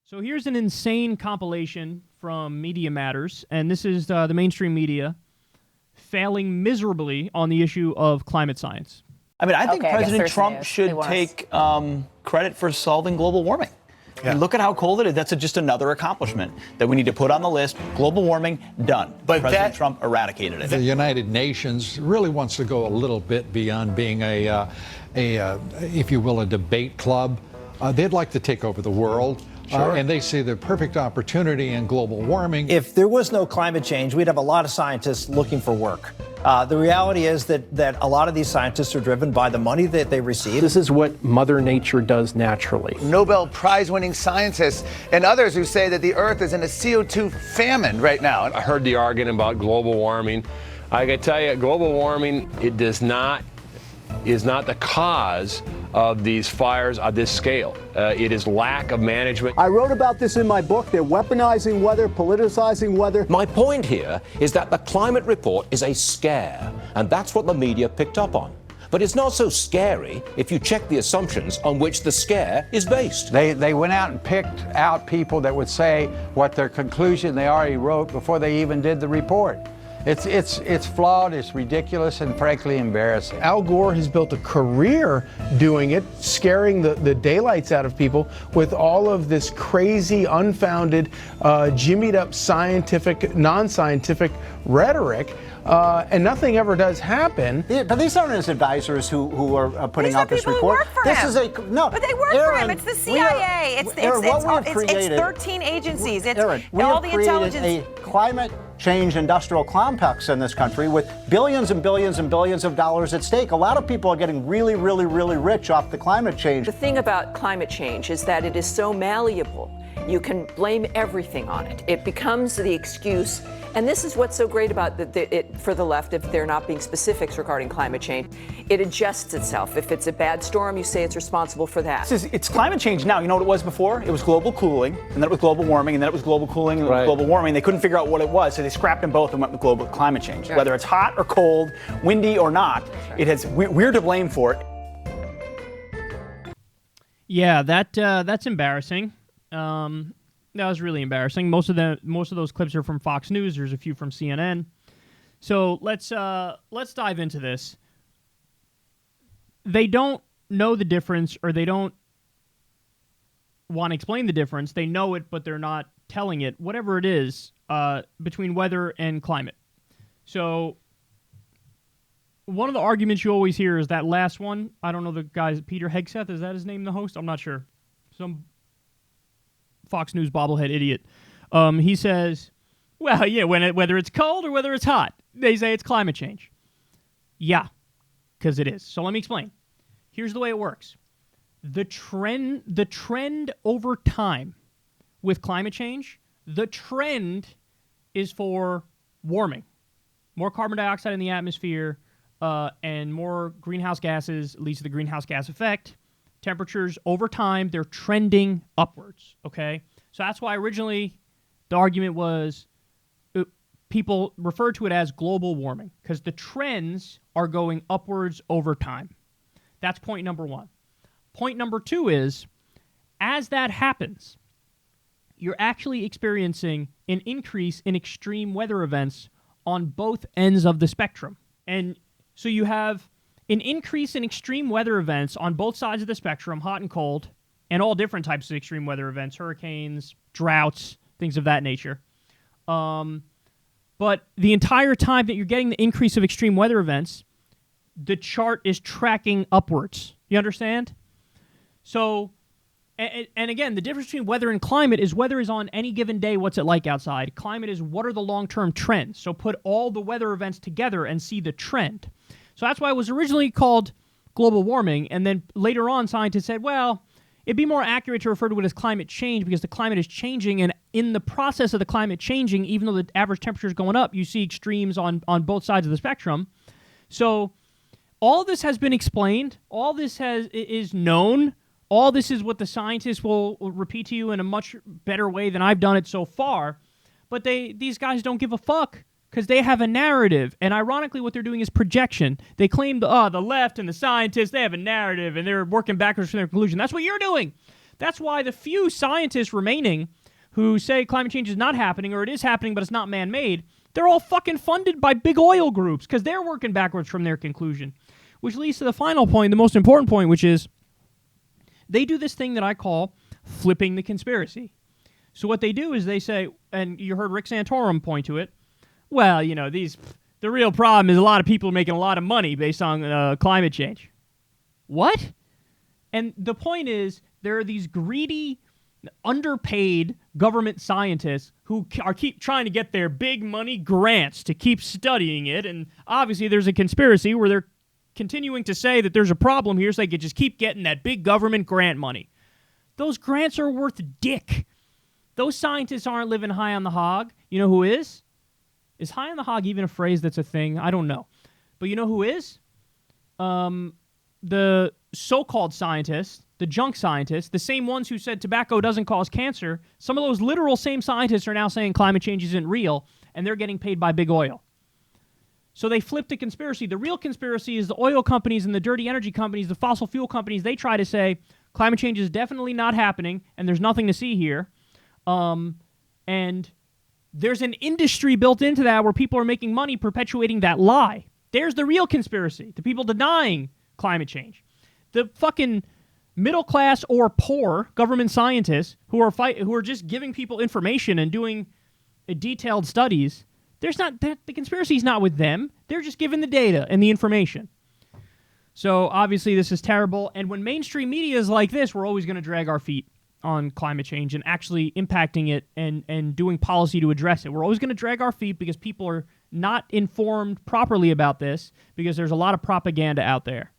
So here's an insane compilation from Media Matters, and this is the mainstream media failing miserably on the issue of climate science. I mean, I think President Trump should take credit for solving global warming. Yeah. And look at how cold it is. That's just another accomplishment that we need to put on the list. Global warming, done. But President Trump eradicated it. The United Nations really wants to go a little bit beyond being if you will, a debate club. They'd like to take over the world. Sure. And they see the perfect opportunity in global warming. If there was no climate change, we'd have a lot of scientists looking for work. The reality is that a lot of these scientists are driven by the money that they receive. This is what Mother Nature does naturally. Nobel Prize-winning scientists and others who say that the Earth is in a CO2 famine right now. I heard the argument about global warming. I can tell you, global warming, is not the cause of these fires on this scale. It is lack of management. I wrote about this in my book. They're weaponizing weather, politicizing weather. My point here is that the climate report is a scare, and that's what the media picked up on. But it's not so scary if you check the assumptions on which the scare is based. They went out and picked out people that would say what their conclusion they already wrote before they even did the report. It's flawed, it's ridiculous, and frankly embarrassing. Al Gore has built a career doing it, scaring the daylights out of people with all of this crazy, unfounded, jimmied up scientific, non-scientific rhetoric. And nothing ever does happen. But these aren't his advisors who are putting out this report. But they work for him. It's the CIA. It's 13 agencies. It's all the intelligence. A climate change industrial complex in this country with billions and billions and billions of dollars at stake. A lot of people are getting really, really, really rich off the climate change. The thing about climate change is that it is so malleable. You can blame everything on it. It becomes the excuse. And this is what's so great about it for the left, if they're not being specifics regarding climate change. It adjusts itself. If it's a bad storm, you say it's responsible for that. It's climate change now. You know what it was before? It was global cooling, and then it was global warming, and then it was global cooling, and then it was global warming. They couldn't figure out what it was, so they scrapped them both and went with global climate change. Right. Whether it's hot or cold, windy or not, we're to blame for it. Yeah, that's embarrassing. That was really embarrassing. Most of those clips are from Fox News. There's a few from CNN. So let's dive into this. They don't know the difference, or they don't want to explain the difference. They know it, but they're not telling it. Whatever it is, between weather and climate. So one of the arguments you always hear is that last one. I don't know the guy's Peter Hegseth. Is that his name? The host? I'm not sure. Some Fox News bobblehead idiot. He says, well, yeah, whether it's cold or whether it's hot, they say it's climate change. Yeah, because it is. So let me explain. Here's the way it works. The trend over time with climate change, the trend is for warming. More carbon dioxide in the atmosphere and more greenhouse gases leads to the greenhouse gas effect. Temperatures over time, they're trending upwards, okay? So that's why originally the argument was people refer to it as global warming because the trends are going upwards over time. That's point number one. Point number two is, as that happens, you're actually experiencing an increase in extreme weather events on both ends of the spectrum. And so you have an increase in extreme weather events on both sides of the spectrum, hot and cold, and all different types of extreme weather events, hurricanes, droughts, things of that nature. But the entire time that you're getting the increase of extreme weather events, the chart is tracking upwards. You understand? So, and again, the difference between weather and climate is weather is on any given day, what's it like outside. Climate is what are the long-term trends. So put all the weather events together and see the trend. So that's why it was originally called global warming, and then later on scientists said, well, it'd be more accurate to refer to it as climate change because the climate is changing, and in the process of the climate changing, even though the average temperature is going up, you see extremes on both sides of the spectrum. So all this has been explained. All this is known. All this is what the scientists will repeat to you in a much better way than I've done it so far. But these guys don't give a fuck because they have a narrative. And ironically, what they're doing is projection. They claim the left and the scientists, they have a narrative and they're working backwards from their conclusion. That's what you're doing. That's why the few scientists remaining who say climate change is not happening or it is happening but it's not man-made, they're all fucking funded by big oil groups because they're working backwards from their conclusion. Which leads to the final point, the most important point, which is they do this thing that I call flipping the conspiracy. So what they do is they say, and you heard Rick Santorum point to it, well, you know, the real problem is a lot of people are making a lot of money based on climate change. What? And the point is, there are these greedy, underpaid government scientists who keep trying to get their big money grants to keep studying it, and obviously there's a conspiracy where they're continuing to say that there's a problem here so they could just keep getting that big government grant money. Those grants are worth dick. Those scientists aren't living high on the hog. You know who is? Is high on the hog even a phrase that's a thing? I don't know. But you know who is? The so-called scientists, the junk scientists, the same ones who said tobacco doesn't cause cancer, some of those literal same scientists are now saying climate change isn't real, and they're getting paid by big oil. So they flipped the conspiracy. The real conspiracy is the oil companies and the dirty energy companies, the fossil fuel companies. They try to say climate change is definitely not happening, and there's nothing to see here. And there's an industry built into that where people are making money perpetuating that lie. There's the real conspiracy. The people denying climate change. The fucking middle class or poor government scientists who are just giving people information and doing detailed studies. The conspiracy's not with them. They're just giving the data and the information. So obviously this is terrible. And when mainstream media is like this, we're always going to drag our feet on climate change and actually impacting it and doing policy to address it. We're always going to drag our feet because people are not informed properly about this because there's a lot of propaganda out there.